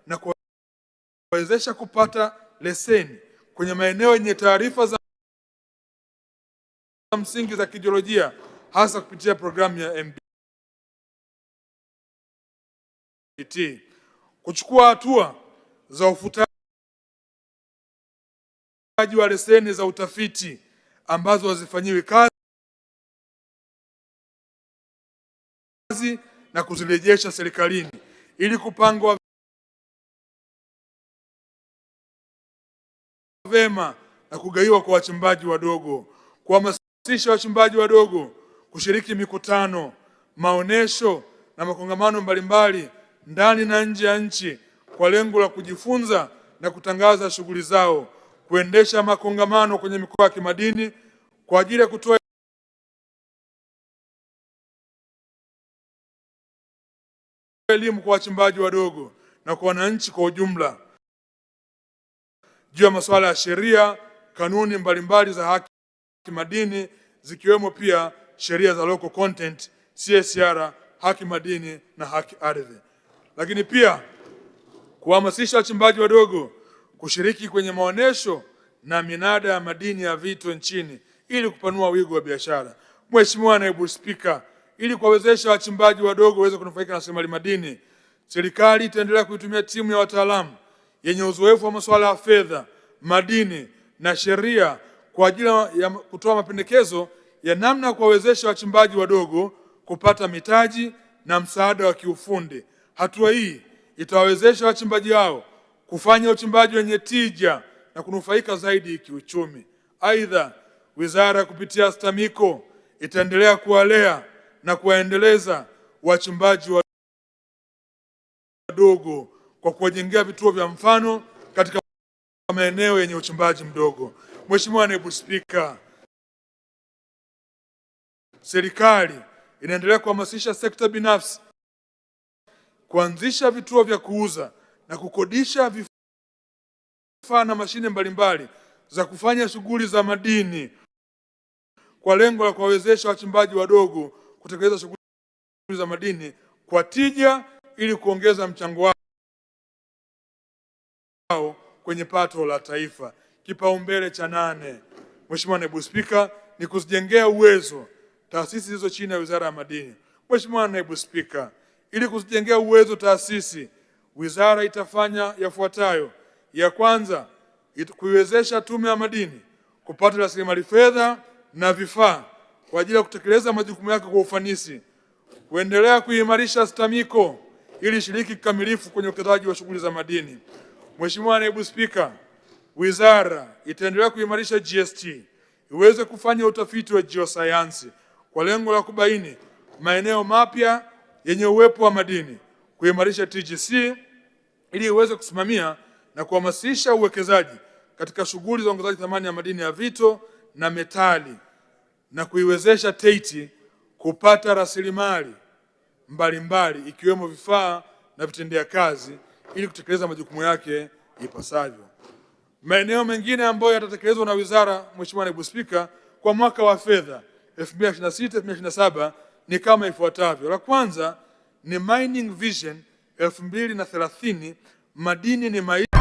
na kuwezesha kupata leseni kwenye maeneo yenye taarifa za msingi za kijiolojia, hasa kupitia programu ya MBT. Kuchukua hatua za ufutaji wa leseni za utafiti ambazo hazifanyiwi kazi na kuzirejesha serikalini ili kupangwa vema na kugaiwa kwa wachimbaji wadogo. Kuhamasisha wachimbaji wadogo kushiriki mikutano, maonesho na makongamano mbalimbali ndani na nje ya nchi kwa lengo la kujifunza na kutangaza shughuli zao. Kuendesha makongamano kwenye mikoa ya kimadini kwa ajili ya kutoa elimu kwa wachimbaji wadogo na kwa wananchi kwa ujumla juu ya masuala ya sheria, kanuni mbalimbali za haki madini, zikiwemo pia sheria za local content, CSR, haki madini na haki ardhi. Lakini pia kuhamasisha wachimbaji wadogo kushiriki kwenye maonesho na minada ya madini ya vito nchini ili kupanua wigo wa biashara. Mheshimiwa Naibu Spika, ili kuwawezesha wachimbaji wadogo waweze kunufaika na rasilimali madini, serikali itaendelea kuitumia timu ya wataalamu yenye uzoefu wa masuala ya fedha, madini na sheria kwa ajili ya kutoa mapendekezo ya namna ya kuwawezesha wachimbaji wadogo kupata mitaji na msaada wa kiufundi. Hatua hii itawawezesha wachimbaji hao kufanya uchimbaji wenye tija na kunufaika zaidi kiuchumi. Aidha, wizara kupitia STAMICO itaendelea kuwalea na kuwaendeleza wachimbaji wadogo kwa kuwajengea vituo vya mfano katika maeneo yenye uchimbaji mdogo. Mheshimiwa Naibu Spika, serikali inaendelea kuhamasisha sekta binafsi kuanzisha vituo vya kuuza na kukodisha vifaa na mashine mbalimbali za kufanya shughuli za madini kwa lengo la kuwawezesha wachimbaji wadogo kutekeleza shughuli za madini kwa tija ili kuongeza mchango wao kwenye pato la taifa. Kipaumbele cha 8, Mheshimiwa Naibu Spika, ni kuzijengea uwezo taasisi hizo chini ya Wizara ya Madini. Mheshimiwa Naibu Spika, ili kuzijengea uwezo taasisi, wizara itafanya yafuatayo. Ya kwanza, kuiwezesha Tume ya Madini kupata rasilimali fedha na vifaa kwa ajili ya kutekeleza majukumu yake kwa ufanisi. Kuendelea kuimarisha STAMICO ili shiriki kikamilifu kwenye utekelezaji wa shughuli za madini. Mheshimiwa Naibu Spika, wizara itaendelea kuimarisha GST iweze kufanya utafiti wa geosayansi kwa lengo la kubaini maeneo mapya yenye uwepo wa madini, kuimarisha TGC ili iweze kusimamia na kuhamasisha uwekezaji katika shughuli za ongezaji thamani ya madini ya vito na metali, na kuiwezesha TEITI kupata rasilimali mbalimbali ikiwemo vifaa na vitendea kazi ili kutekeleza majukumu yake ipasavyo. Maeneo mengine ambayo yatatekelezwa na wizara, Mheshimiwa Naibu Spika, kwa mwaka wa fedha 2026/2027 ni kama ifuatavyo. La kwanza ni Mining Vision 2030, madini ni maisha.